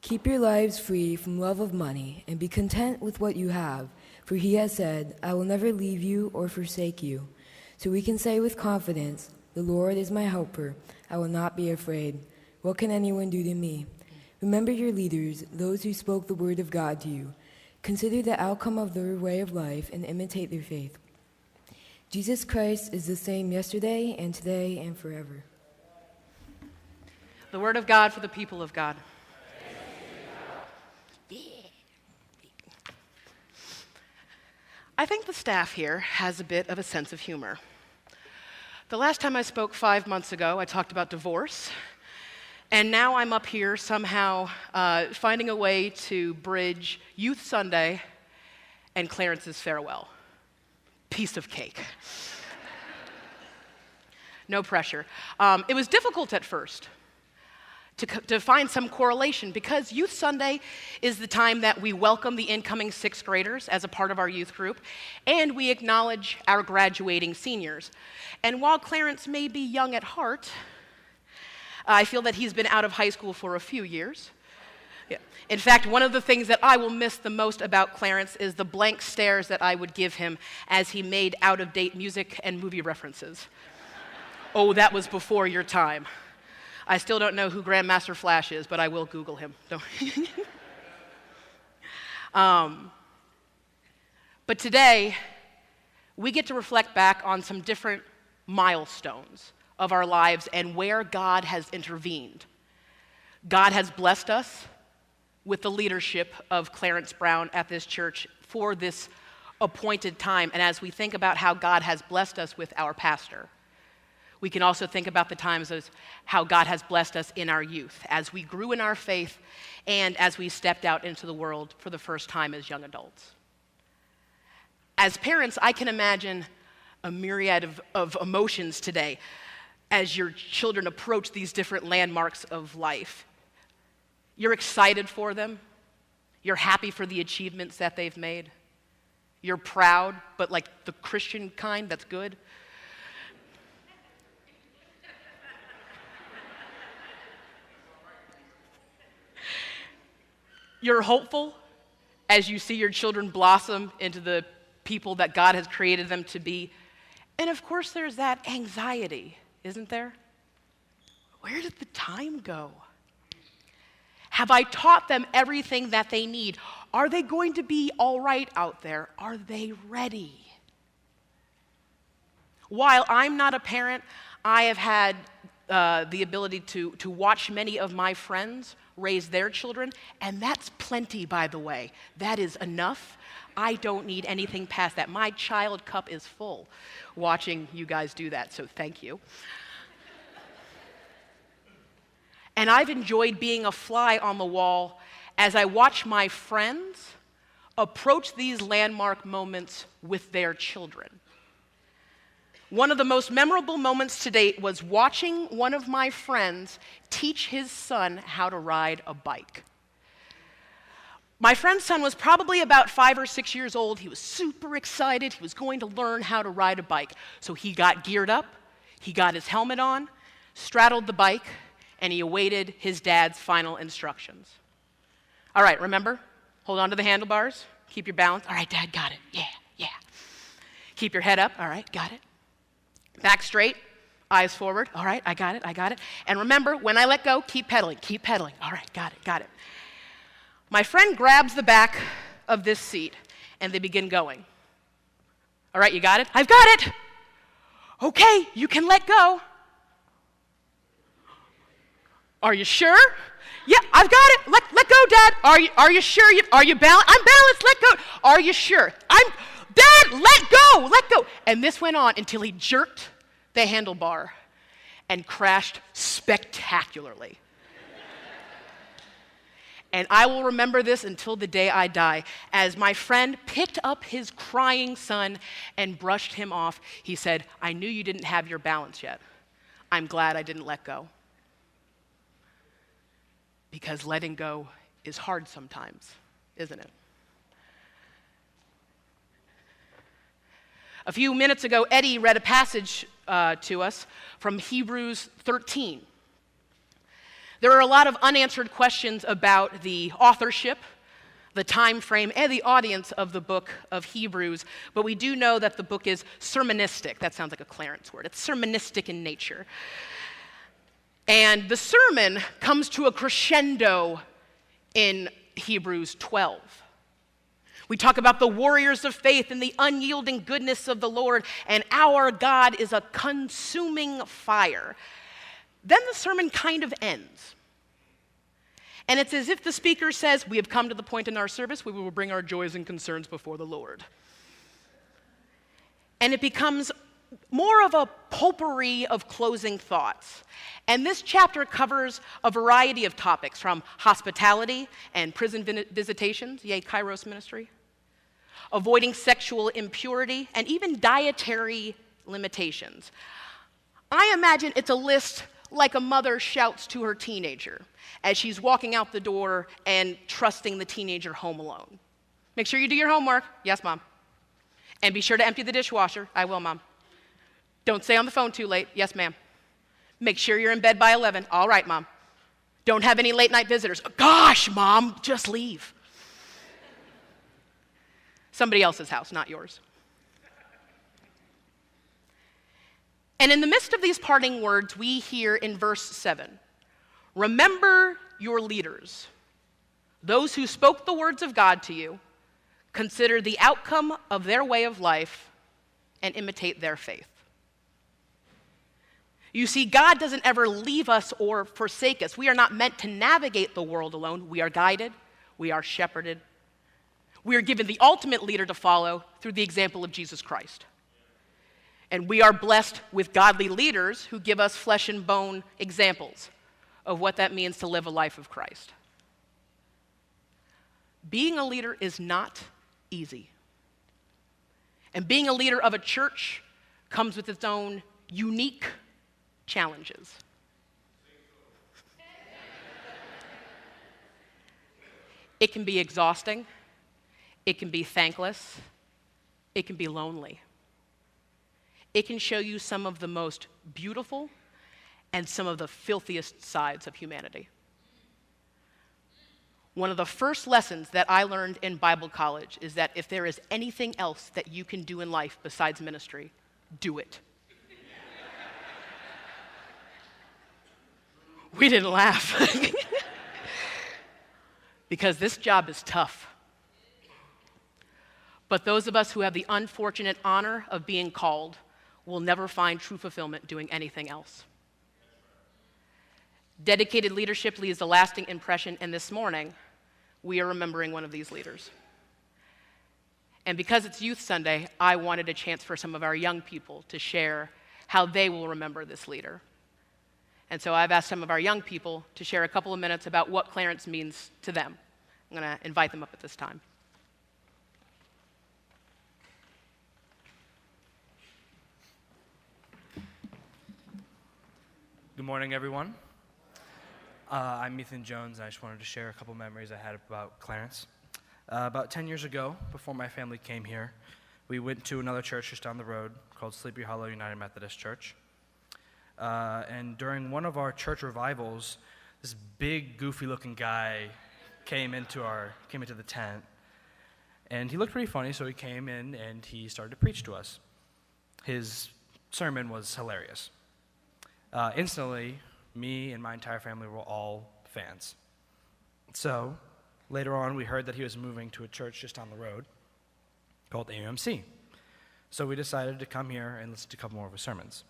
Keep your lives free from love of money, and be content with what you have, for he has said, I will never leave you or forsake you. So we can say with confidence, the Lord is my helper, I will not be afraid. What can anyone do to me? Remember your leaders, those who spoke the word of God to you. Consider the outcome of their way of life and imitate their faith. Jesus Christ is the same yesterday and today and forever. The word of God for the people of God. I think the staff here has a bit of a sense of humor. The last time I spoke 5 months ago, I talked about divorce, and now I'm up here somehow finding a way to bridge Youth Sunday and Clarence's farewell. Piece of cake. No pressure. It was difficult at first to find some correlation, because Youth Sunday is the time that we welcome the incoming 6th graders as a part of our youth group, and we acknowledge our graduating seniors. And while Clarence may be young at heart, I feel that he's been out of high school for a few years. Yeah. In fact, one of the things that I will miss the most about Clarence is the blank stares that I would give him as he made out-of-date music and movie references. Oh, that was before your time. I still don't know who Grandmaster Flash is, but I will Google him. But today, we get to reflect back on some different milestones of our lives and where God has intervened. God has blessed us with the leadership of Clarence Brown at this church for this appointed time. And as we think about how God has blessed us with our pastor, we can also think about the times as how God has blessed us in our youth, as we grew in our faith and as we stepped out into the world for the first time as young adults. As parents, I can imagine a myriad of emotions today as your children approach these different landmarks of life. You're excited for them. You're happy for the achievements that they've made. You're proud, but like the Christian kind that's good. You're hopeful as you see your children blossom into the people that God has created them to be. And of course, there's that anxiety, isn't there? Where did the time go? Have I taught them everything that they need? Are they going to be all right out there? Are they ready? While I'm not a parent, I have had the ability to watch many of my friends raise their children, and that's plenty, by the way. That is enough. I don't need anything past that. My child cup is full watching you guys do that, so thank you. And I've enjoyed being a fly on the wall as I watch my friends approach these landmark moments with their children. One of the most memorable moments to date was watching one of my friends teach his son how to ride a bike. My friend's son was probably about 5 or 6 years old. He was super excited. He was going to learn how to ride a bike. So he got geared up, he got his helmet on, straddled the bike, and he awaited his dad's final instructions. All right, remember? Hold on to the handlebars. Keep your balance. All right, Dad, got it. Yeah. Keep your head up. All right, got it. Back straight, eyes forward. All right, I got it. And remember, when I let go, keep pedaling. All right, got it. My friend grabs the back of this seat, and they begin going. All right, you got it? I've got it. Okay, you can let go. Are you sure? Yeah, I've got it. Let go, Dad. Are you sure? Are you balanced? I'm balanced. Let go. Are you sure? Dad, let go. And this went on until he jerked the handlebar and crashed spectacularly. And I will remember this until the day I die. As my friend picked up his crying son and brushed him off, he said, I knew you didn't have your balance yet. I'm glad I didn't let go. Because letting go is hard sometimes, isn't it? A few minutes ago, Eddie read a passage to us from Hebrews 13. There are a lot of unanswered questions about the authorship, the time frame, and the audience of the book of Hebrews, but we do know that the book is sermonistic. That sounds like a Clarence word. It's sermonistic in nature. And the sermon comes to a crescendo in Hebrews 12. We talk about the warriors of faith and the unyielding goodness of the Lord, and our God is a consuming fire. Then the sermon kind of ends. And it's as if the speaker says, we have come to the point in our service where we will bring our joys and concerns before the Lord. And it becomes more of a potpourri of closing thoughts. And this chapter covers a variety of topics, from hospitality and prison visitations, yay, Kairos ministry, avoiding sexual impurity, and even dietary limitations. I imagine it's a list like a mother shouts to her teenager as she's walking out the door and trusting the teenager home alone. Make sure you do your homework. Yes, Mom. And be sure to empty the dishwasher. I will, Mom. Don't stay on the phone too late. Yes, ma'am. Make sure you're in bed by 11. All right, Mom. Don't have any late night visitors. Gosh, Mom, just leave. Somebody else's house, not yours. And in the midst of these parting words, we hear in verse 7, remember your leaders, those who spoke the words of God to you, consider the outcome of their way of life, and imitate their faith. You see, God doesn't ever leave us or forsake us. We are not meant to navigate the world alone. We are guided, we are shepherded. We are given the ultimate leader to follow through the example of Jesus Christ. And we are blessed with godly leaders who give us flesh and bone examples of what that means to live a life of Christ. Being a leader is not easy. And being a leader of a church comes with its own unique challenges. It can be exhausting. It can be thankless. It can be lonely. It can show you some of the most beautiful and some of the filthiest sides of humanity. One of the first lessons that I learned in Bible college is that if there is anything else that you can do in life besides ministry, do it. We didn't laugh. Because this job is tough. But those of us who have the unfortunate honor of being called will never find true fulfillment doing anything else. Dedicated leadership leaves a lasting impression, and this morning, we are remembering one of these leaders. And because it's Youth Sunday, I wanted a chance for some of our young people to share how they will remember this leader. And so I've asked some of our young people to share a couple of minutes about what Clarence means to them. I'm going to invite them up at this time. Good morning, everyone. I'm Ethan Jones, and I just wanted to share a couple memories I had about Clarence. About 10 years ago, before my family came here, we went to another church just down the road called Sleepy Hollow United Methodist Church. And during one of our church revivals, this big, goofy-looking guy came into the tent, and he looked pretty funny, so he came in and he started to preach to us. His sermon was hilarious. Instantly, me and my entire family were all fans. So, later on, we heard that he was moving to a church just down the road called AUMC. So we decided to come here and listen to a couple more of his sermons.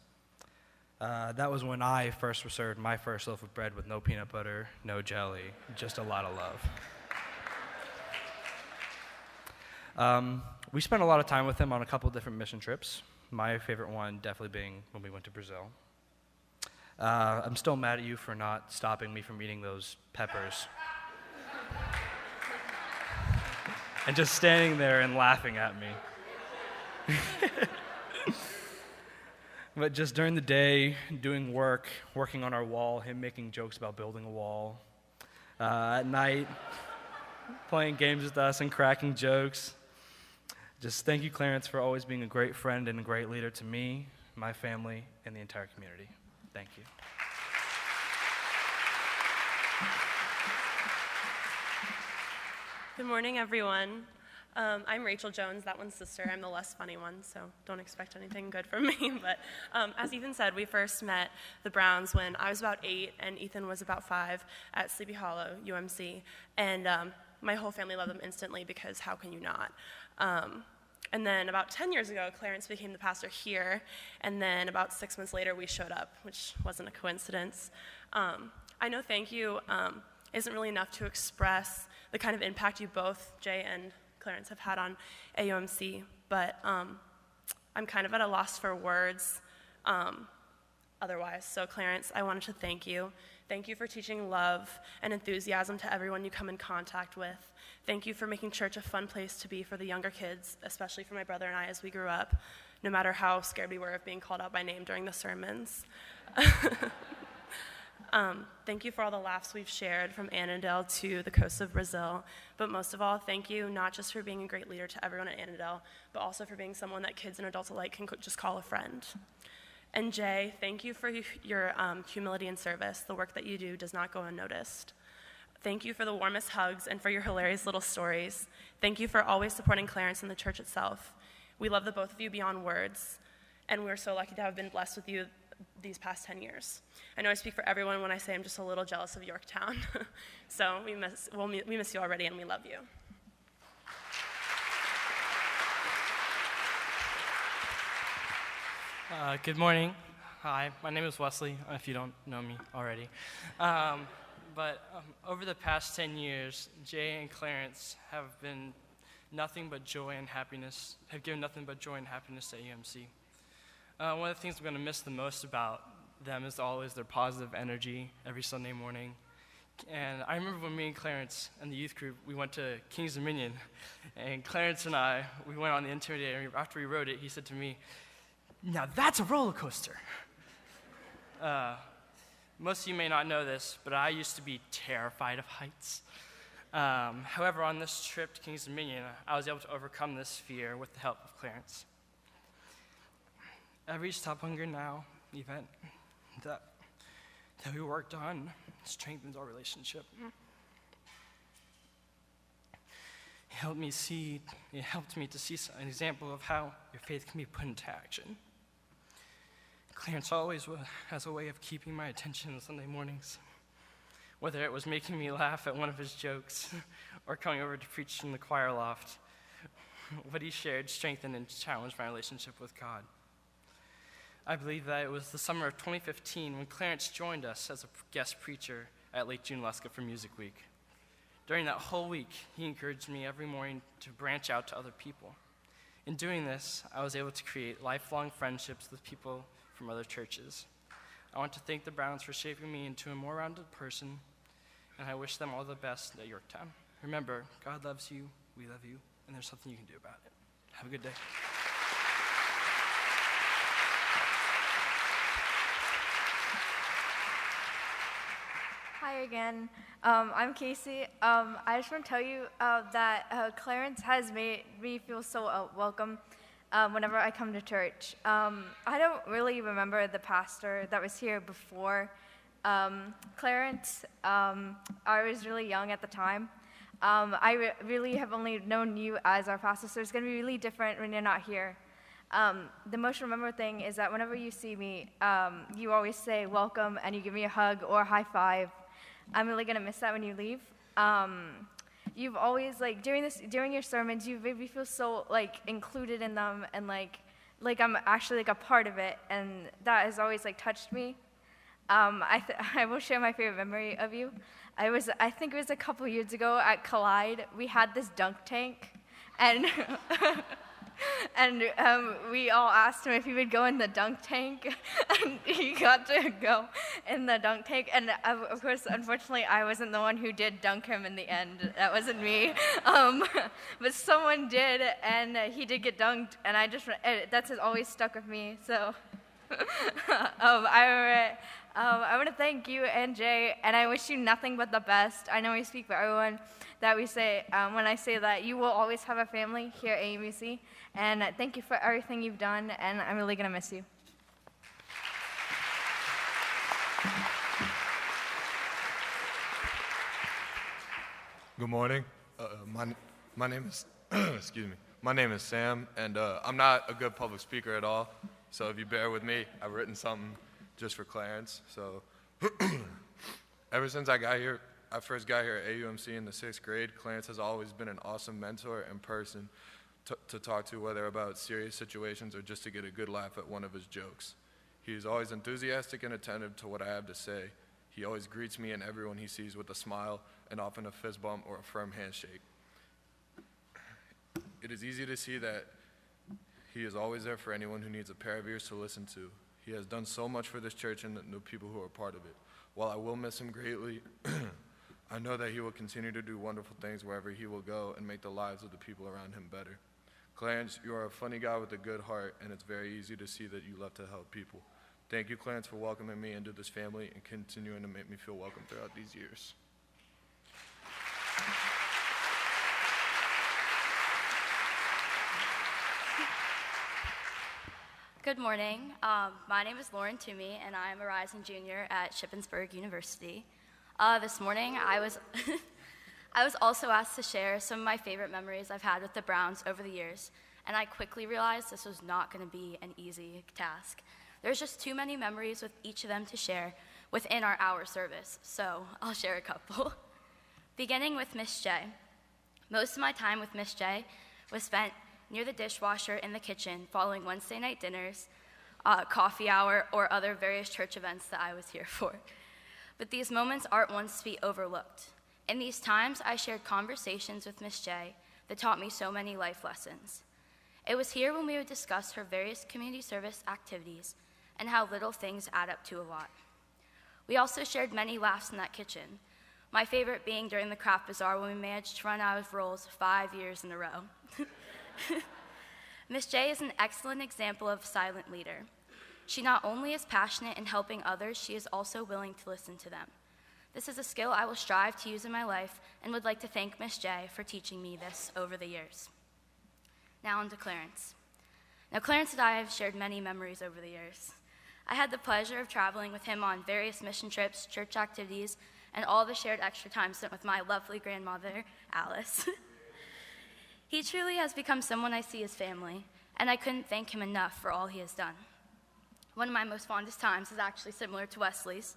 That was when I first was served my first loaf of bread with no peanut butter, no jelly, just a lot of love. We spent a lot of time with him on a couple different mission trips. My favorite one definitely being when we went to Brazil. I'm still mad at you for not stopping me from eating those peppers. And just standing there and laughing at me. But just during the day, doing working on our wall, him making jokes about building a wall. At night, playing games with us and cracking jokes. Just thank you, Clarence, for always being a great friend and a great leader to me, my family, and the entire community. Thank you. Good morning, everyone. I'm Rachel Jones, that one's sister. I'm the less funny one, so don't expect anything good from me. But as Ethan said, we first met the Browns when I was about 8 and Ethan was about 5 at Sleepy Hollow, UMC. And my whole family loved them instantly because how can you not? And then about 10 years ago, Clarence became the pastor here. And then about 6 months later, we showed up, which wasn't a coincidence. I know thank you isn't really enough to express the kind of impact you both, Jay and Clarence, have had on AUMC, but I'm kind of at a loss for words otherwise. So Clarence, I wanted to thank you. Thank you for teaching love and enthusiasm to everyone you come in contact with. Thank you for making church a fun place to be for the younger kids, especially for my brother and I as we grew up, no matter how scared we were of being called out by name during the sermons. Thank you for all the laughs we've shared from Annandale to the coast of Brazil. But most of all, thank you not just for being a great leader to everyone at Annandale, but also for being someone that kids and adults alike can just call a friend. And Jay, thank you for your humility and service. The work that you do does not go unnoticed. Thank you for the warmest hugs and for your hilarious little stories. Thank you for always supporting Clarence and the church itself. We love the both of you beyond words, and we're so lucky to have been blessed with you these past 10 years. I know I speak for everyone when I say I'm just a little jealous of Yorktown. So we miss you already, and we love you. Good morning. Hi, my name is Wesley, if you don't know me already. Over the past 10 years, Jay and Clarence have been nothing but joy and happiness, have given nothing but joy and happiness to AUMC. One of the things I'm going to miss the most about them is always their positive energy every Sunday morning. And I remember when me and Clarence and the youth group, we went to King's Dominion, and Clarence and I, we went on the Intimidator, and after we rode it, he said to me, "Now that's a roller coaster." Most of you may not know this, but I used to be terrified of heights. However, on this trip to King's Dominion, I was able to overcome this fear with the help of Clarence. Every Stop Hunger Now event that we worked on strengthens our relationship. It helped me to see an example of how your faith can be put into action. Clarence always has a way of keeping my attention on Sunday mornings, whether it was making me laugh at one of his jokes or coming over to preach in the choir loft. What he shared strengthened and challenged my relationship with God. I believe that it was the summer of 2015 when Clarence joined us as a guest preacher at Lake Juneluska for Music Week. During that whole week, he encouraged me every morning to branch out to other people. In doing this, I was able to create lifelong friendships with people from other churches. I want to thank the Browns for shaping me into a more rounded person, and I wish them all the best at Yorktown. Remember, God loves you, we love you, and there's something you can do about it. Have a good day. Hi again. I'm Casey. I just want to tell you that Clarence has made me feel so welcome whenever I come to church. I don't really remember the pastor that was here before Clarence. I was really young at the time. I really have only known you as our pastor, so it's going to be really different when you're not here. The most remembered thing is that whenever you see me, you always say welcome and you give me a hug or a high five. I'm really going to miss that when you leave. You've always, during your sermons, you've made me feel so, included in them and, like I'm actually, a part of it, and that has always, touched me. I will share my favorite memory of you. I think it was a couple years ago at Collide. We had this dunk tank, and and we all asked him if he would go in the dunk tank, and he got to go in the dunk tank. And of course, unfortunately, I wasn't the one who did dunk him in the end. That wasn't me. But someone did, and he did get dunked, and that's always stuck with me. So I want to thank you and Jay, and I wish you nothing but the best. I know we speak for everyone that we say, when I say that you will always have a family here at AUMC, and thank you for everything you've done, and I'm really going to miss you. Good morning. My name is excuse me. My name is Sam, and I'm not a good public speaker at all. So if you bear with me, I've written something just for Clarence. So ever since I first got here at AUMC in the 6th grade, Clarence has always been an awesome mentor and person to talk to, whether about serious situations or just to get a good laugh at one of his jokes. He is always enthusiastic and attentive to what I have to say. He always greets me and everyone he sees with a smile and often a fist bump or a firm handshake. It is easy to see that he is always there for anyone who needs a pair of ears to listen to. He has done so much for this church and the people who are part of it. While I will miss him greatly, I know that he will continue to do wonderful things wherever he will go and make the lives of the people around him better. Clarence, you are a funny guy with a good heart, and it's very easy to see that you love to help people. Thank you, Clarence, for welcoming me into this family and continuing to make me feel welcome throughout these years. Good morning. My name is Lauren Toomey, and I am a rising junior at Shippensburg University. This morning, I was also asked to share some of my favorite memories I've had with the Browns over the years, and I quickly realized this was not going to be an easy task. There's just too many memories with each of them to share within our hour service, so I'll share a couple. Beginning with Miss J. Most of my time with Miss J was spent near the dishwasher in the kitchen following Wednesday night dinners, coffee hour, or other various church events that I was here for. But these moments aren't ones to be overlooked. In these times, I shared conversations with Miss J that taught me so many life lessons. It was here when we would discuss her various community service activities and how little things add up to a lot. We also shared many laughs in that kitchen, my favorite being during the craft bazaar when we managed to run out of rolls 5 years in a row. Miss J is an excellent example of a silent leader. She not only is passionate in helping others, she is also willing to listen to them. This is a skill I will strive to use in my life and would like to thank Miss J for teaching me this over the years. Now on to Clarence. Now Clarence and I have shared many memories over the years. I had the pleasure of traveling with him on various mission trips, church activities, and all the shared extra time spent with my lovely grandmother, Alice. He truly has become someone I see as family, and I couldn't thank him enough for all he has done. One of my most fondest times is actually similar to Wesley's.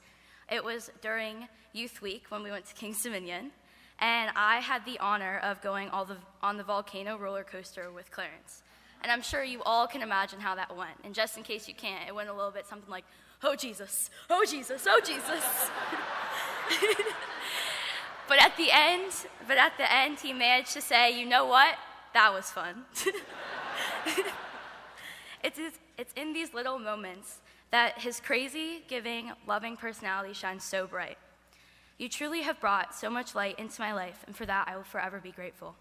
It was during Youth Week when we went to King's Dominion, and I had the honor of going on the volcano roller coaster with Clarence. And I'm sure you all can imagine how that went. And just in case you can't, it went a little bit something like, "Oh Jesus, oh Jesus, oh Jesus." But at the end, he managed to say, "You know what? That was fun." It's in these little moments that his crazy, giving, loving personality shines so bright. You truly have brought so much light into my life, and for that I will forever be grateful.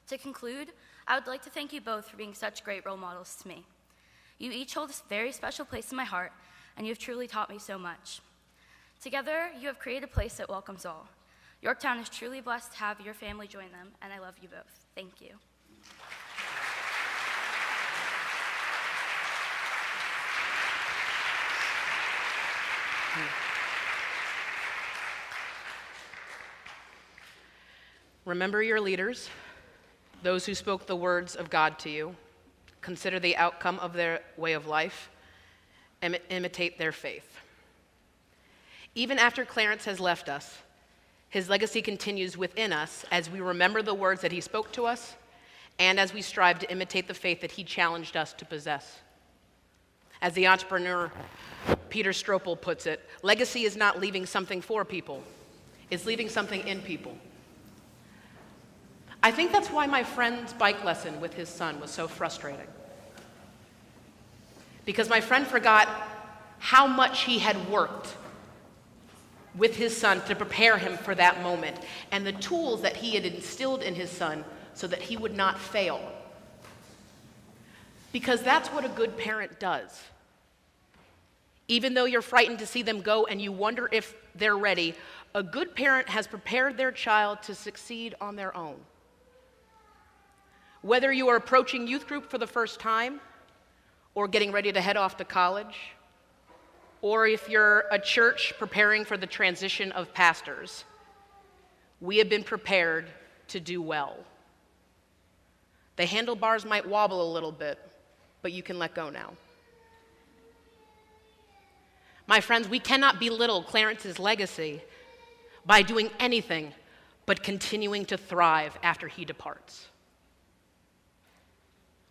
To conclude, I would like to thank you both for being such great role models to me. You each hold a very special place in my heart, and you have truly taught me so much. Together, you have created a place that welcomes all. Yorktown is truly blessed to have your family join them, and I love you both. Thank you. Remember your leaders, those who spoke the words of God to you. Consider the outcome of their way of life and imitate their faith. Even after Clarence has left us, his legacy continues within us as we remember the words that he spoke to us and as we strive to imitate the faith that he challenged us to possess. As the entrepreneur Peter Stropel puts it, legacy is not leaving something for people, it's leaving something in people. I think that's why my friend's bike lesson with his son was so frustrating. Because my friend forgot how much he had worked with his son to prepare him for that moment, and the tools that he had instilled in his son so that he would not fail. Because that's what a good parent does. Even though you're frightened to see them go and you wonder if they're ready, a good parent has prepared their child to succeed on their own. Whether you are approaching youth group for the first time, or getting ready to head off to college, or if you're a church preparing for the transition of pastors, we have been prepared to do well. The handlebars might wobble a little bit, but you can let go now. My friends, we cannot belittle Clarence's legacy by doing anything but continuing to thrive after he departs.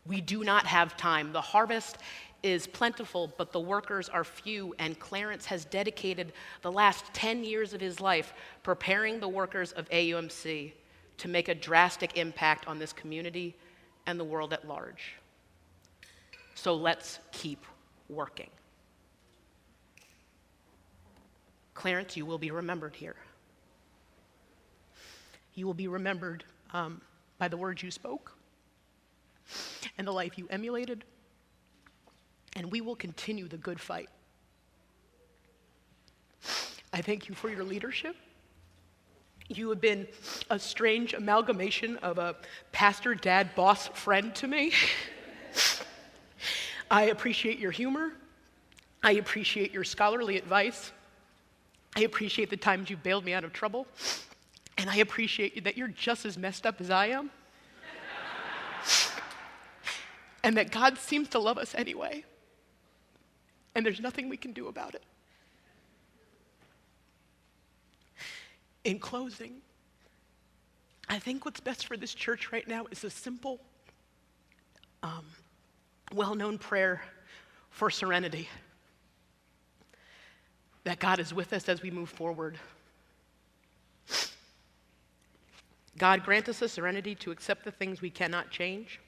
We do not have time. The harvest is plentiful, but the workers are few, and Clarence has dedicated the last 10 years of his life preparing the workers of AUMC to make a drastic impact on this community and the world at large. So let's keep working. Clarence, you will be remembered here. You will be remembered by the words you spoke and the life you emulated, and we will continue the good fight. I thank you for your leadership. You have been a strange amalgamation of a pastor, dad, boss, friend to me. I appreciate your humor. I appreciate your scholarly advice. I appreciate the times you bailed me out of trouble. And I appreciate that you're just as messed up as I am. And that God seems to love us anyway. And there's nothing we can do about it. In closing, I think what's best for this church right now is a simple, well-known prayer for serenity. That God is with us as we move forward. God, grant us the serenity to accept the things we cannot change,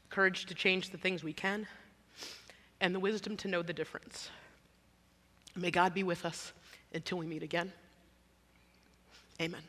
courage to change the things we can, and the wisdom to know the difference. May God be with us until we meet again. Amen.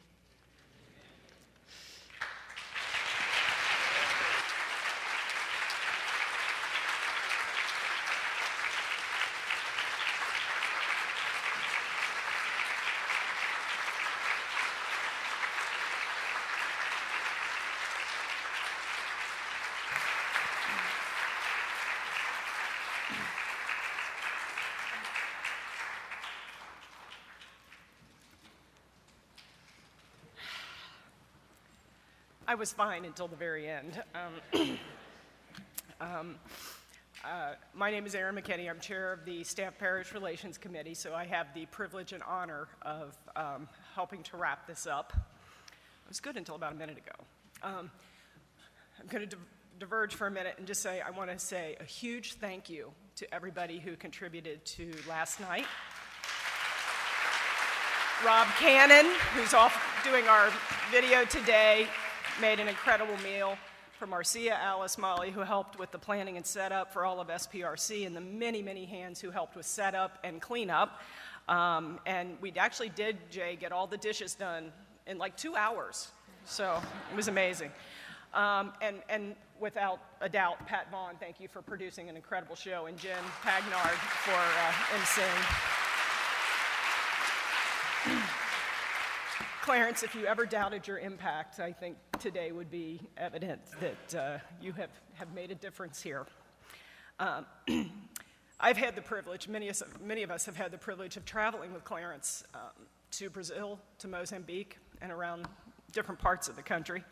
I was fine until the very end. My name is Erin McKinney. I'm chair of the Staff Parish Relations Committee, so I have the privilege and honor of helping to wrap this up. It was good until about a minute ago. I'm going to diverge for a minute and just say I want to say a huge thank you to everybody who contributed to last night. Rob Cannon, who's off doing our video today, made an incredible meal. For Marcia, Alice, Molly, who helped with the planning and setup for all of SPRC, and the many, many hands who helped with setup and cleanup. And we actually did, Jay, get all the dishes done in like 2 hours. So it was amazing. And without a doubt, Pat Vaughn, thank you for producing an incredible show, and Jen Pagnard for emceeing. Clarence, if you ever doubted your impact, I think today would be evident that you have made a difference here. I've had the privilege, many of us have had the privilege of traveling with Clarence to Brazil, to Mozambique, and around different parts of the country.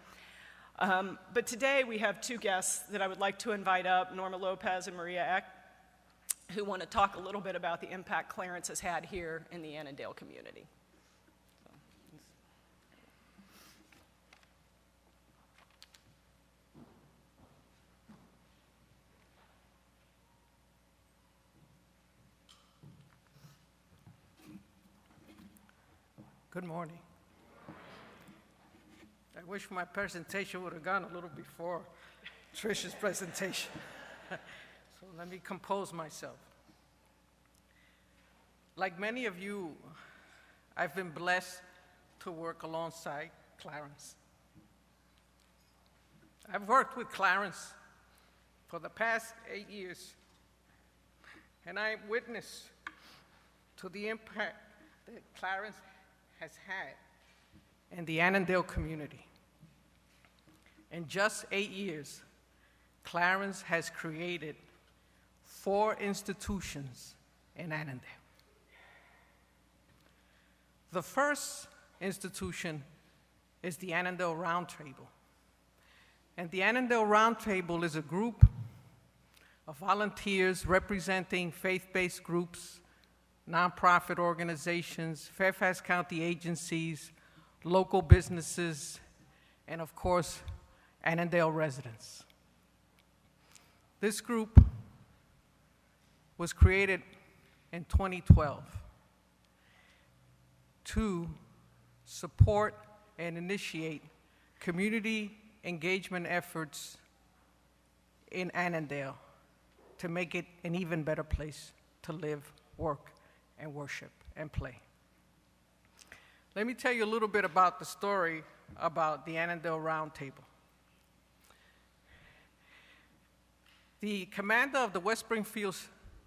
But today we have two guests that I would like to invite up, Norma Lopez and Maria Eck, who want to talk a little bit about the impact Clarence has had here in the Annandale community. Good morning. I wish my presentation would have gone a little before Trish's presentation. So let me compose myself. Like many of you, I've been blessed to work alongside Clarence. I've worked with Clarence for the past 8 years, and I witnessed to the impact that Clarence has had in the Annandale community. In just 8 years, Clarence has created 4 institutions in Annandale. The first institution is the Annandale Roundtable. And the Annandale Roundtable is a group of volunteers representing faith-based groups, nonprofit organizations, Fairfax County agencies, local businesses, and of course, Annandale residents. This group was created in 2012 to support and initiate community engagement efforts in Annandale to make it an even better place to live, work, and worship and play. Let me tell you a little bit about the story about the Annandale Roundtable. The commander of the West Springfield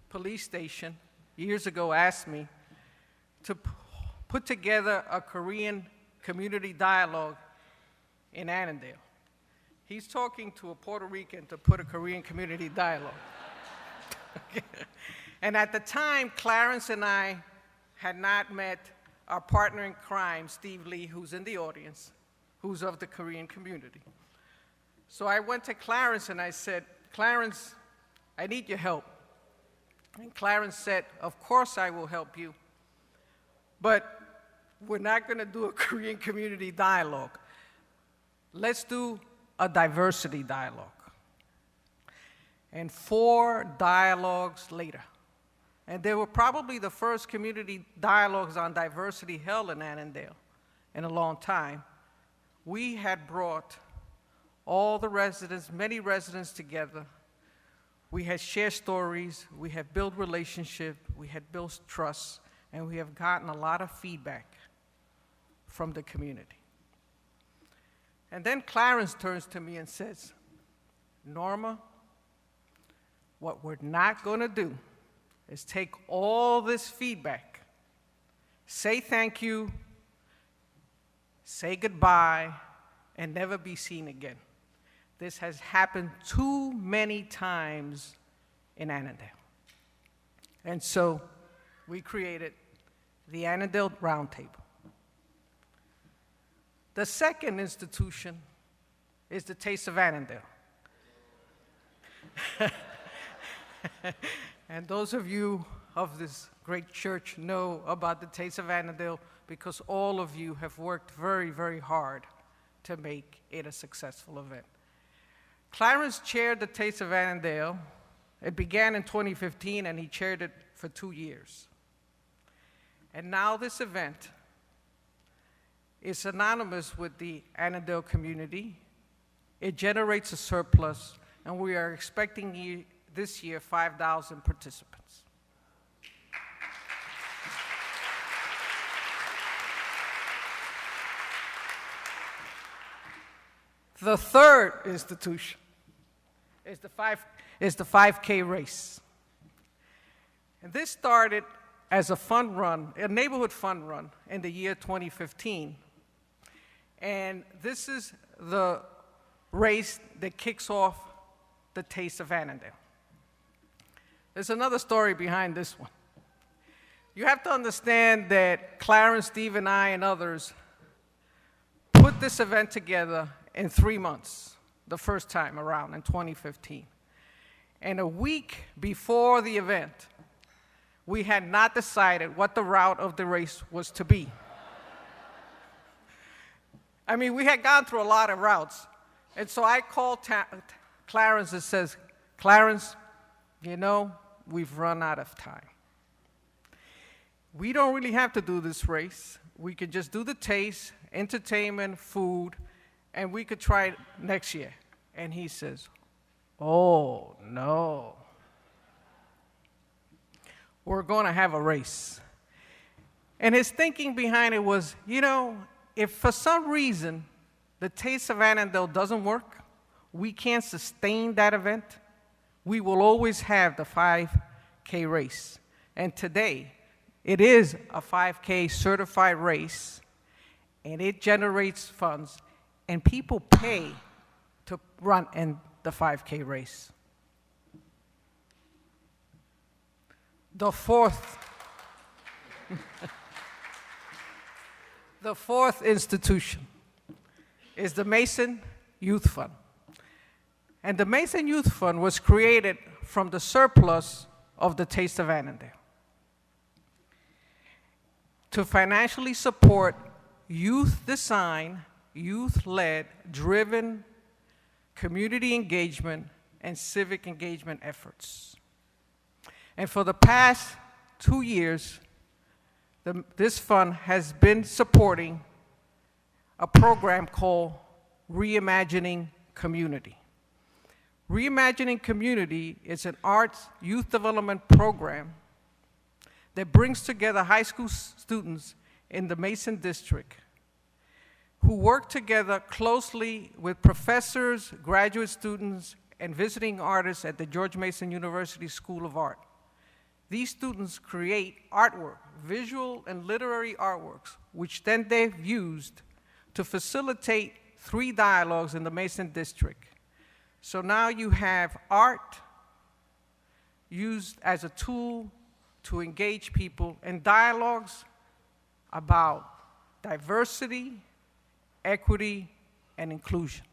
Police Station years ago asked me to put together a Korean community dialogue in Annandale. He's talking to a Puerto Rican to put a Korean community dialogue. And at the time, Clarence and I had not met our partner in crime, Steve Lee, who's in the audience, who's of the Korean community. So I went to Clarence and I said, Clarence, I need your help. And Clarence said, of course I will help you, but we're not going to do a Korean community dialogue. Let's do a diversity dialogue. And 4 dialogues later, and they were probably the first community dialogues on diversity held in Annandale in a long time, we had brought all the residents, many residents together. We had shared stories, we had built relationships, we had built trust, and we have gotten a lot of feedback from the community. And then Clarence turns to me and says, Norma, what we're not going to do is take all this feedback, say thank you, say goodbye, and never be seen again. This has happened too many times in Annandale. And so we created the Annandale Roundtable. The second institution is the Taste of Annandale. And those of you of this great church know about the Taste of Annandale because all of you have worked very, very hard to make it a successful event. Clarence chaired the Taste of Annandale. It began in 2015, and he chaired it for 2 years. And now this event is synonymous with the Annandale community. It generates a surplus, and we are expecting this year 5,000 participants. The third institution is the 5K race. And this started as a fun run, a neighborhood fun run in the year 2015. And this is the race that kicks off the Taste of Annandale. There's another story behind this one. You have to understand that Clarence, Steve, and I, and others put this event together in 3 months, the first time around in 2015. And a week before the event, we had not decided what the route of the race was to be. I mean, we had gone through a lot of routes. And so I called Clarence and says, Clarence, you know, we've run out of time. We don't really have to do this race. We could just do the taste, entertainment, food, and we could try it next year. And he says, oh, no. We're going to have a race. And his thinking behind it was, you know, if for some reason the Taste of Annandale doesn't work, we can't sustain that event, we will always have the 5K race. And today, it is a 5K certified race, and it generates funds, and people pay to run in the 5K race. The fourth The fourth institution is the Mason Youth Fund. And the Mason Youth Fund was created from the surplus of the Taste of Annandale to financially support youth design, youth-led, driven community engagement and civic engagement efforts. And for the past 2 years, this fund has been supporting a program called Reimagining Community. Reimagining Community is an arts youth development program that brings together high school students in the Mason District who work together closely with professors, graduate students, and visiting artists at the George Mason University School of Art. These students create artwork, visual and literary artworks, which then they've used to facilitate 3 dialogues in the Mason District. So now you have art used as a tool to engage people, and dialogues about diversity, equity, and inclusion.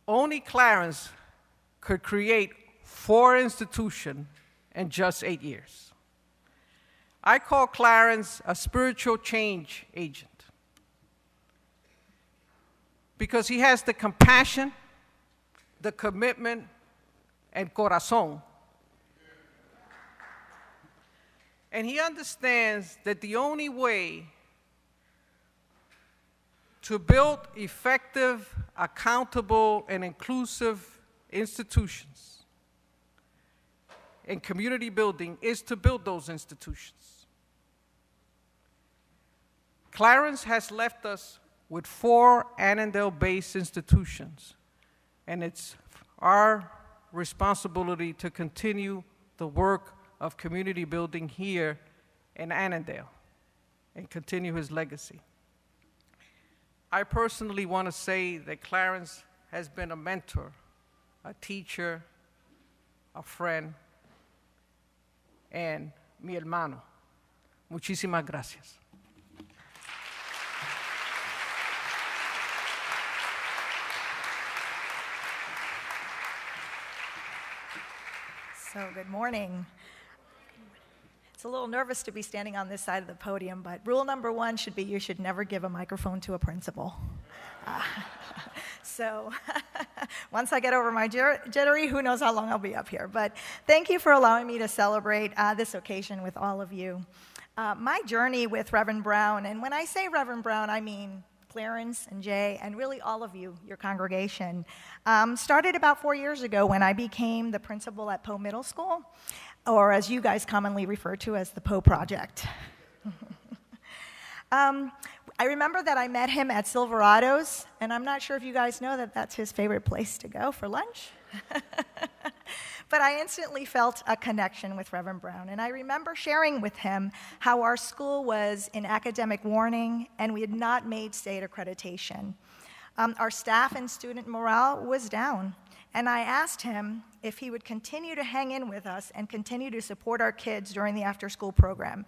Only Clarence could create 4 institutions in just 8 years. I call Clarence a spiritual change agent because he has the compassion, the commitment, and corazón. And he understands that the only way to build effective, accountable, and inclusive institutions and community building is to build those institutions. Clarence has left us with 4 Annandale-based institutions, and it's our responsibility to continue the work of community building here in Annandale and continue his legacy. I personally want to say that Clarence has been a mentor, a teacher, a friend, and mi hermano. Muchísimas gracias. So, good morning. It's a little nervous to be standing on this side of the podium, but rule number 1 should be you should never give a microphone to a principal. So once I get over my jittery, who knows how long I'll be up here. But thank you for allowing me to celebrate this occasion with all of you. My journey with Reverend Brown, and when I say Reverend Brown, I mean Clarence and Jaie, and really all of you, your congregation, started about 4 years ago when I became the principal at Poe Middle School, or as you guys commonly refer to as the Poe Project. I remember that I met him at Silverado's, and I'm not sure if you guys know that that's his favorite place to go for lunch. But I instantly felt a connection with Reverend Brown, and I remember sharing with him how our school was in academic warning and we had not made state accreditation. Our staff and student morale was down, and I asked him if he would continue to hang in with us and continue to support our kids during the after-school program.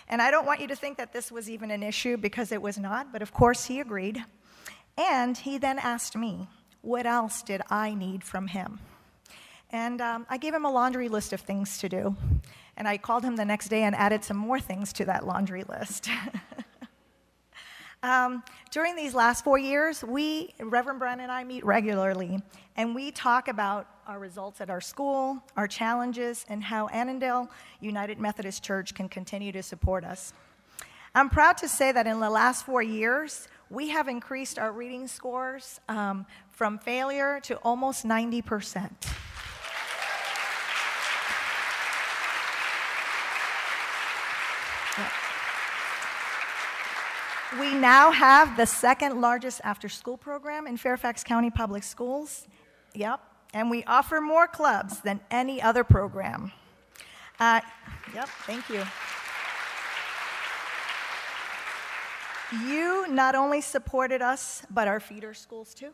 And I don't want you to think that this was even an issue, because it was not, but of course he agreed. And he then asked me, what else did I need from him? And I gave him a laundry list of things to do. And I called him the next day and added some more things to that laundry list. During these last 4 years, Reverend Brown and I meet regularly, and we talk about our results at our school, our challenges, and how Annandale United Methodist Church can continue to support us. I'm proud to say that in the last 4 years, we have increased our reading scores from failure to almost 90%. We now have the second largest after-school program in Fairfax County Public Schools. Yep, and we offer more clubs than any other program. Yep, thank you. You not only supported us, but our feeder schools too.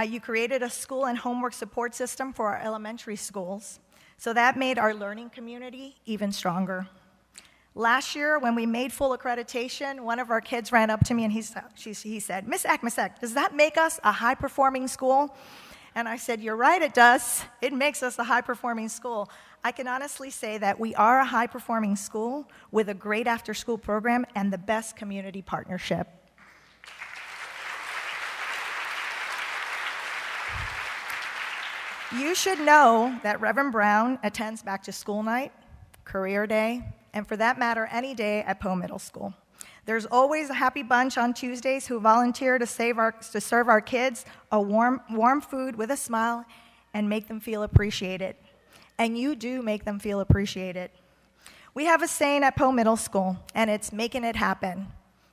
You created a school and homework support system for our elementary schools, so that made our learning community even stronger. Last year, when we made full accreditation, one of our kids ran up to me and he said, Miss Eck, does that make us a high-performing school? And I said, you're right, it does. It makes us a high-performing school. I can honestly say that we are a high-performing school with a great after-school program and the best community partnership. You should know that Reverend Brown attends back-to-school night, career day, and for that matter, any day at Poe Middle School. There's always a happy bunch on Tuesdays who volunteer to serve our kids a warm food with a smile and make them feel appreciated. And you do make them feel appreciated. We have a saying at Poe Middle School, and it's making it happen.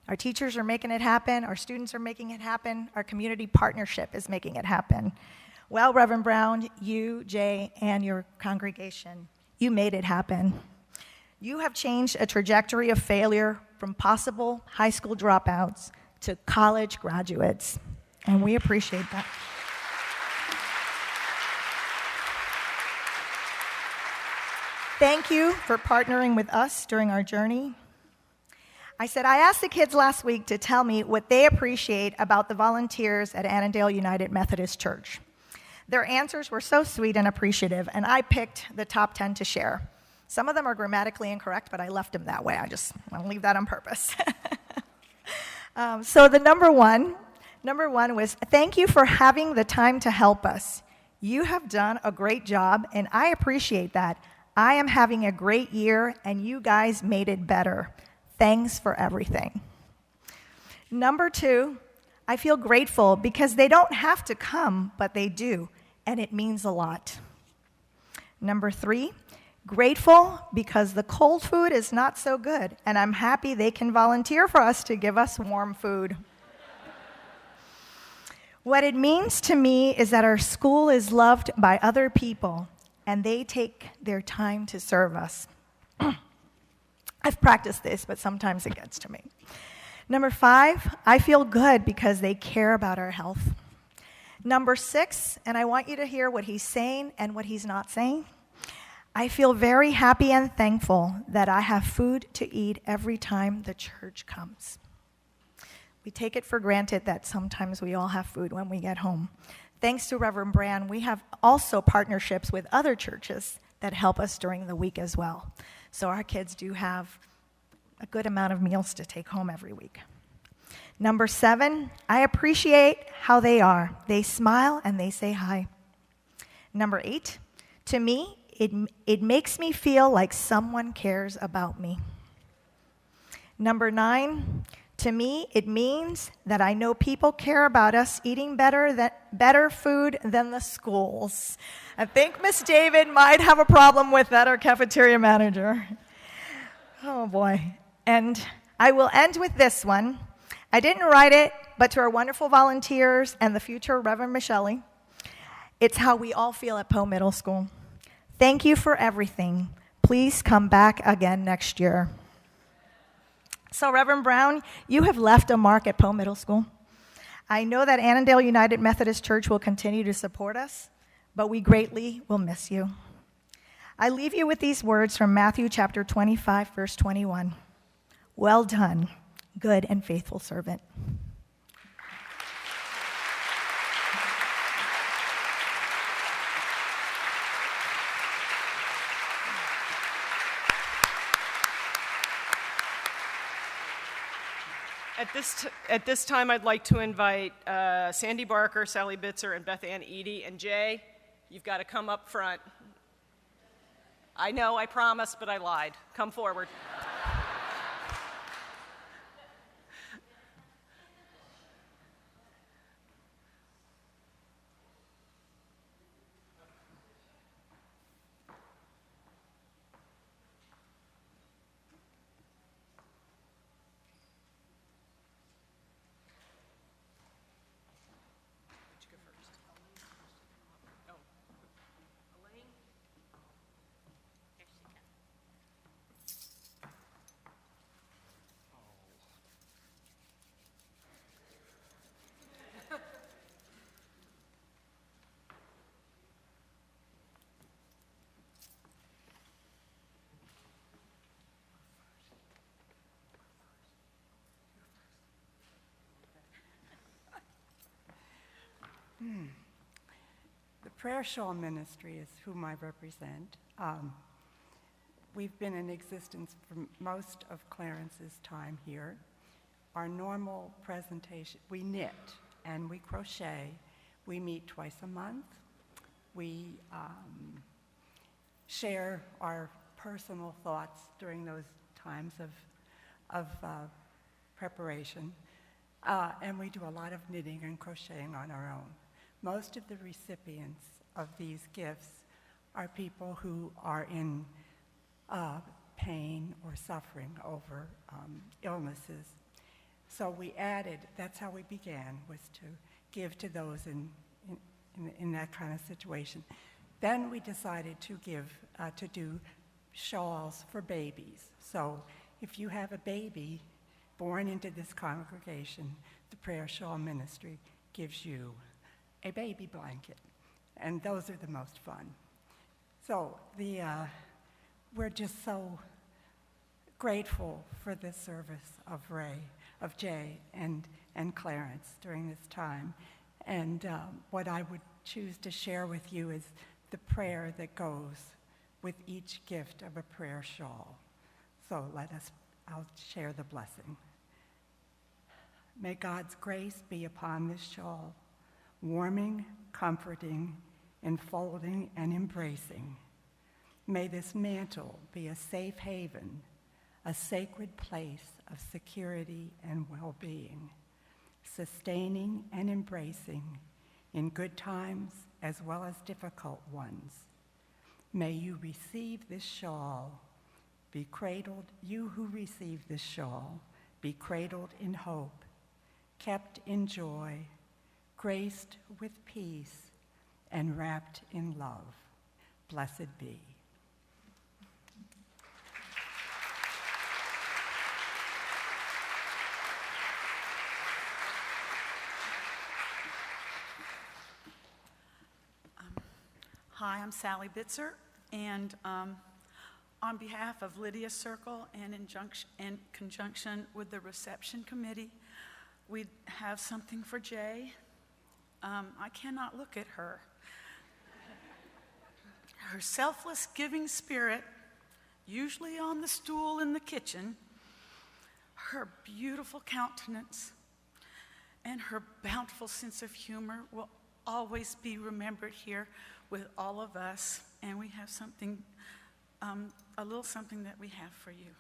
Our teachers are making it happen, our students are making it happen, our community partnership is making it happen. Well, Reverend Brown, you, Jay, and your congregation, you made it happen. You have changed a trajectory of failure from possible high school dropouts to college graduates, and we appreciate that. Thank you for partnering with us during our journey. I asked the kids last week to tell me what they appreciate about the volunteers at Annandale United Methodist Church. Their answers were so sweet and appreciative, and I picked the top 10 to share. Some of them are grammatically incorrect, but I left them that way. I just want to leave that on purpose. So the number one was, thank you for having the time to help us. You have done a great job, and I appreciate that. I am having a great year, and you guys made it better. Thanks for everything. Number 2, I feel grateful because they don't have to come, but they do, and it means a lot. Number 3, grateful because the cold food is not so good, and I'm happy they can volunteer for us to give us warm food. What it means to me is that our school is loved by other people, and they take their time to serve us. I've practiced this, but sometimes it gets to me. Number 5, I feel good because they care about our health. Number 6, and I want you to hear what he's saying and what he's not saying. I feel very happy and thankful that I have food to eat every time the church comes. We take it for granted that sometimes we all have food when we get home. Thanks to Reverend Brand, we have also partnerships with other churches that help us during the week as well. So our kids do have a good amount of meals to take home every week. Number 7, I appreciate how they are. They smile and they say hi. Number 8, to me, it makes me feel like someone cares about me. Number 9, to me, it means that I know people care about us eating better food than the schools. I think Miss David might have a problem with that, our cafeteria manager. Oh, boy. And I will end with this one. I didn't write it, but to our wonderful volunteers and the future Reverend Michelle, it's how we all feel at Poe Middle School. Thank you for everything. Please come back again next year. So, Reverend Brown, you have left a mark at Poe Middle School. I know that Annandale United Methodist Church will continue to support us, but we greatly will miss you. I leave you with these words from Matthew chapter 25, verse 21. Well done, good and faithful servant. At this time, I'd like to invite Sandy Barker, Sally Bitzer, and Beth Ann Eady. And Jay, you've got to come up front. I know, I promised, but I lied. Come forward. The Prayer Shawl Ministry is whom I represent. We've been in existence for most of Clarence's time here. Our normal presentation, we knit and we crochet. We meet twice a month. We share our personal thoughts during those times of preparation. And we do a lot of knitting and crocheting on our own. Most of the recipients of these gifts are people who are in pain or suffering over illnesses. So we added, that's how we began, was to give to those in that kind of situation. Then we decided to do shawls for babies. So if you have a baby born into this congregation, the Prayer Shawl Ministry gives you a baby blanket. And those are the most fun. So we're just so grateful for the service of Jaie and Clarence during this time. And what I would choose to share with you is the prayer that goes with each gift of a prayer shawl. So I'll share the blessing. May God's grace be upon this shawl, warming, comforting, enfolding, and embracing. May this mantle be a safe haven, a sacred place of security and well-being, sustaining and embracing in good times as well as difficult ones. May you receive this shawl, be cradled, you who receive this shawl, be cradled in hope, kept in joy, graced with peace, and wrapped in love. Blessed be. Hi, I'm Sally Bitzer, and on behalf of Lydia Circle and in conjunction with the reception committee, we have something for Jaie. I cannot look at her. Her selfless giving spirit, usually on the stool in the kitchen, her beautiful countenance, and her bountiful sense of humor will always be remembered here with all of us. And we have something, a little something that we have for you.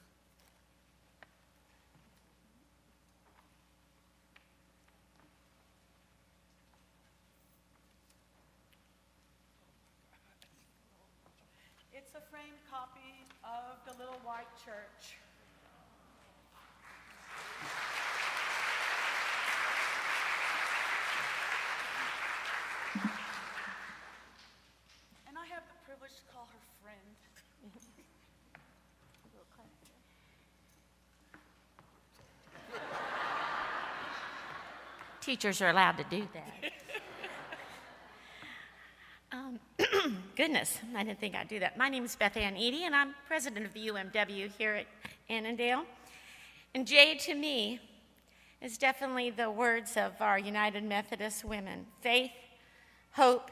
It's a framed copy of the Little White Church. And I have the privilege to call her friend. Teachers are allowed to do that. Goodness, I didn't think I'd do that. My name is Beth Ann Eady, and I'm president of the UMW here at Annandale. And Jaie, to me, is definitely the words of our United Methodist women: faith, hope,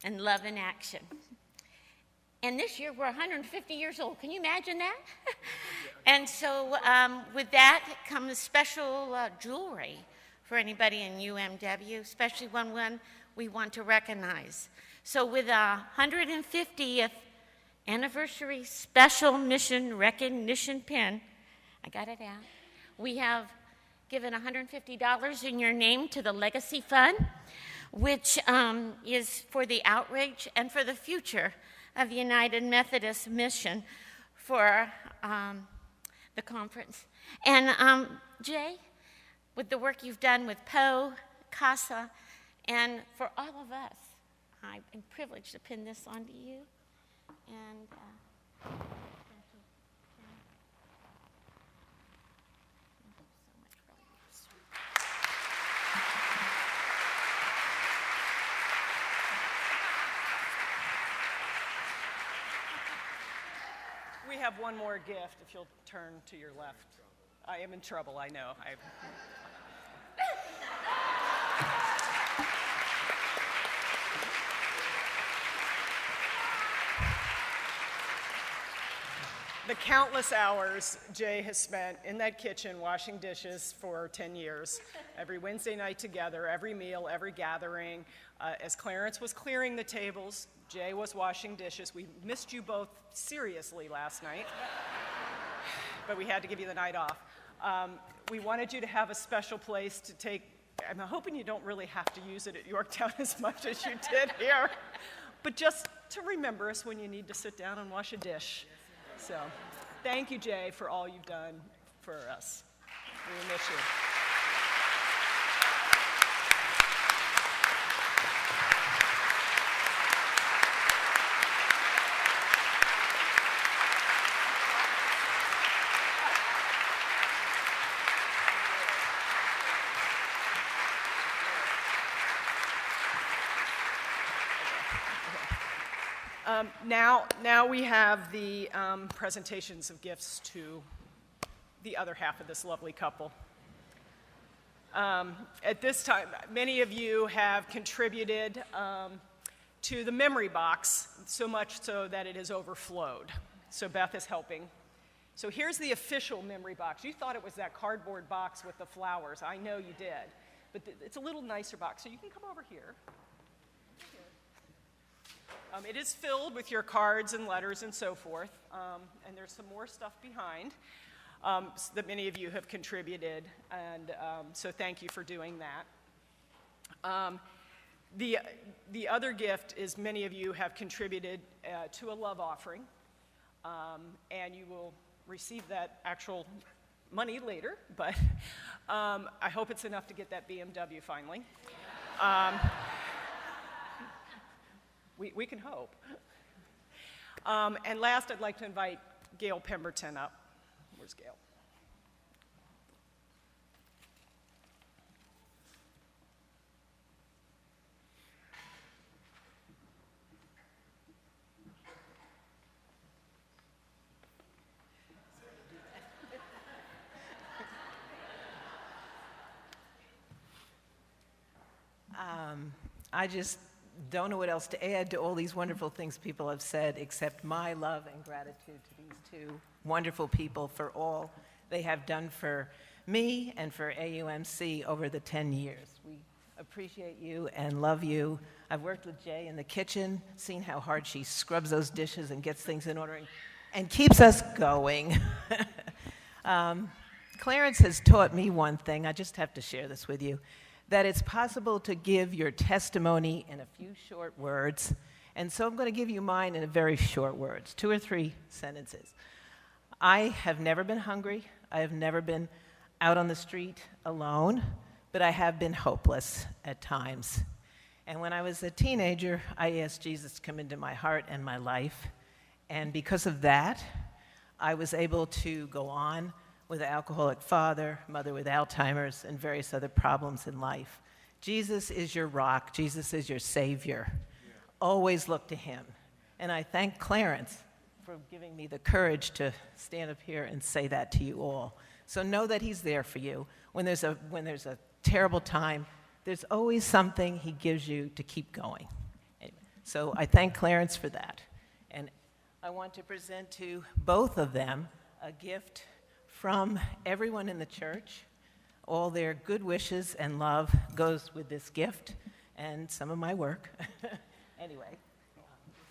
and love in action. And this year, we're 150 years old. Can you imagine that? And so with that comes special jewelry for anybody in UMW, especially one we want to recognize. So with a 150th anniversary special mission recognition pin, I got it out, we have given $150 in your name to the Legacy Fund, which is for the outreach and for the future of the United Methodist Mission for the conference. And Jaie, with the work you've done with Poe, CASA, and for all of us, I'm privileged to pin this onto you. And We have one more gift if you'll turn to your left. I am in trouble, I know. the countless hours Jay has spent in that kitchen washing dishes for 10 years, every Wednesday night together, every meal, every gathering. As Clarence was clearing the tables, Jay was washing dishes. We missed you both seriously last night, but we had to give you the night off. We wanted you to have a special place to take. I'm hoping you don't really have to use it at Yorktown as much as you did here, but just to remember us when you need to sit down and wash a dish. So thank you, Jay, for all you've done for us. We miss you. Now we have the presentations of gifts to the other half of this lovely couple. At this time, many of you have contributed to the memory box, so much so that it has overflowed. So Beth is helping. So here's the official memory box. You thought it was that cardboard box with the flowers. I know you did. But it's a little nicer box, so you can come over here. It is filled with your cards and letters and so forth, and there's some more stuff behind that many of you have contributed, and so thank you for doing that. The other gift is many of you have contributed to a love offering, and you will receive that actual money later, but I hope it's enough to get that BMW finally. We can hope. And last, I'd like to invite Gayle Pemberton up. Where's Gail? I just don't know what else to add to all these wonderful things people have said, except my love and gratitude to these two wonderful people for all they have done for me and for AUMC over the 10 years. We appreciate you and love you. I've worked with Jay in the kitchen, seen how hard she scrubs those dishes and gets things in order and keeps us going. Clarence has taught me one thing. I just have to share this with you, that it's possible to give your testimony in a few short words. And so I'm going to give you mine in a very short words, 2 or 3 sentences. I have never been hungry. I have never been out on the street alone, but I have been hopeless at times. And when I was a teenager, I asked Jesus to come into my heart and my life. And because of that, I was able to go on with an alcoholic father, mother with Alzheimer's, and various other problems in life. Jesus is your rock. Jesus is your savior. Yeah. Always look to him. And I thank Clarence for giving me the courage to stand up here and say that to you all. So know that he's there for you. When there's a terrible time, there's always something he gives you to keep going. Anyway, so I thank Clarence for that. And I want to present to both of them a gift from everyone in the church. All their good wishes and love goes with this gift and some of my work. Anyway, this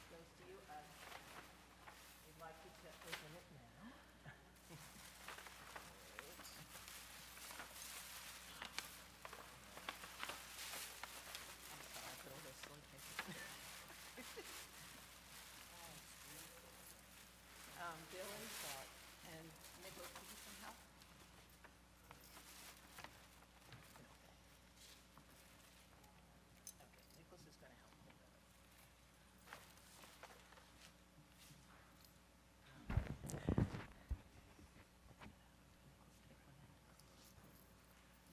goes to you. We'd like you to open it now. Bill and Clark and Nicholas, do you need some help? Okay, Nicholas is going to help hold that up.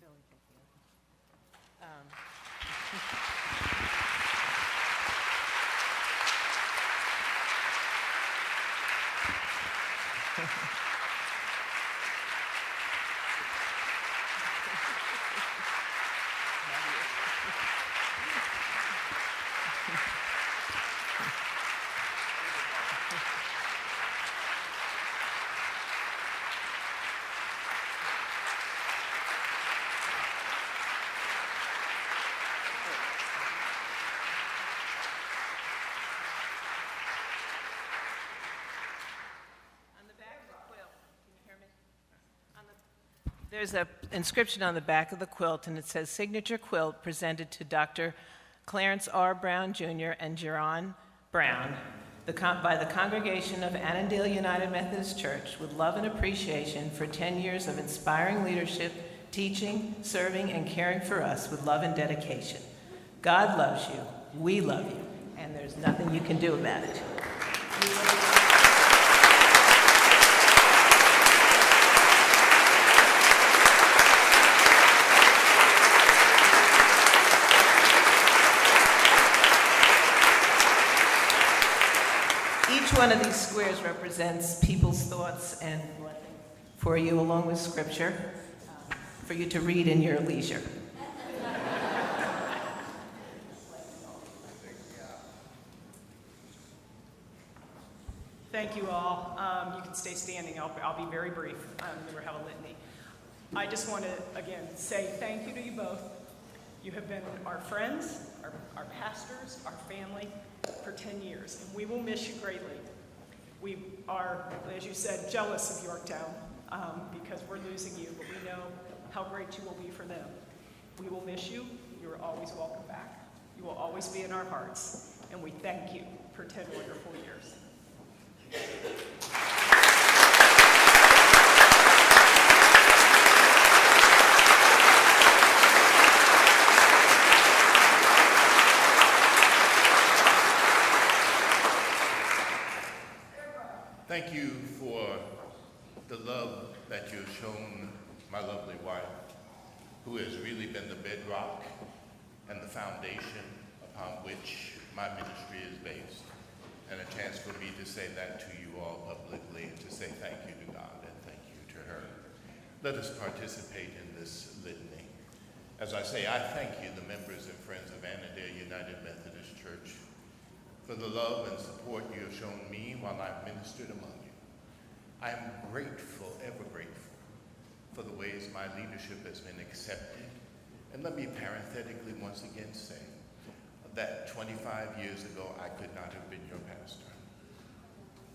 Bill, you take the other. There's an inscription on the back of the quilt, and it says, "Signature quilt presented to Dr. Clarence R. Brown, Jr. and Geron Brown by the congregation of Annandale United Methodist Church with love and appreciation for 10 years of inspiring leadership, teaching, serving, and caring for us with love and dedication. God loves you, we love you, and there's nothing you can do about it." Each one of these squares represents people's thoughts and blessings for you, along with scripture, for you to read in your leisure. Thank you all. You can stay standing. I'll be very brief. Never have a litany. I just want to, again, say thank you to you both. You have been our friends, our pastors, our family for 10 years, and we will miss you greatly. We are, as you said, jealous of Yorktown because we're losing you, but we know how great you will be for them. We will miss you. You are always welcome back. You will always be in our hearts, and we thank you for 10 wonderful years. Thank you for the love that you've shown my lovely wife, who has really been the bedrock and the foundation upon which my ministry is based, and a chance for me to say that to you all publicly and to say thank you to God and thank you to her. Let us participate in this litany. As I say, I thank you, the members and friends of Annandale United Methodist Church, for the love and support you have shown me while I've ministered among you. I am grateful, ever grateful, for the ways my leadership has been accepted. And let me parenthetically once again say that 25 years ago, I could not have been your pastor.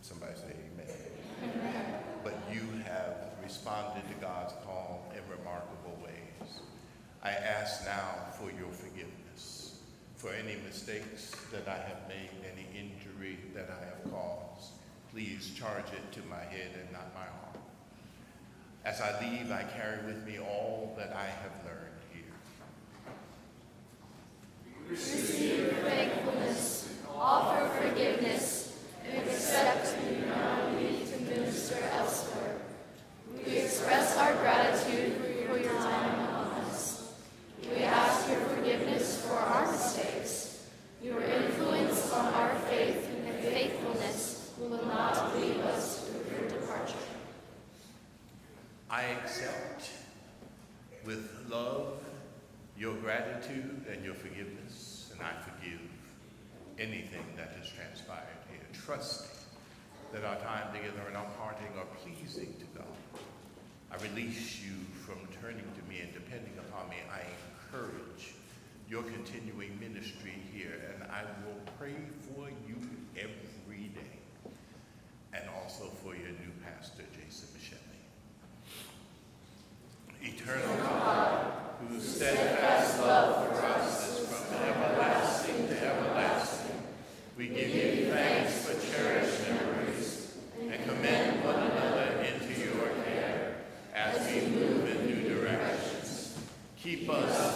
Somebody say amen. But you have responded to God's call in remarkable ways. I ask now for your forgiveness for any mistakes that I have made, any injury that I have caused. Please charge it to my head and not my heart. As I leave, I carry with me all that I have learned here. Receive thankfulness, offer forgiveness, and accept you now need to minister elsewhere. We express our gratitude for your time among us. We ask your forgiveness for our mistakes. Your influence on our faith and faithfulness will not leave us with your departure. I accept with love your gratitude and your forgiveness, and I forgive anything that has transpired here, trusting that our time together and our parting are pleasing to God. I release you from turning to me and depending upon me. I encourage your continuing ministry here, and I will pray for you every day, and also for your new pastor, Jason Michelle. Eternal God, whose steadfast love for us is from everlasting to everlasting, we give you thanks for cherished memories and commend one another into your care as we move in new directions. Keep us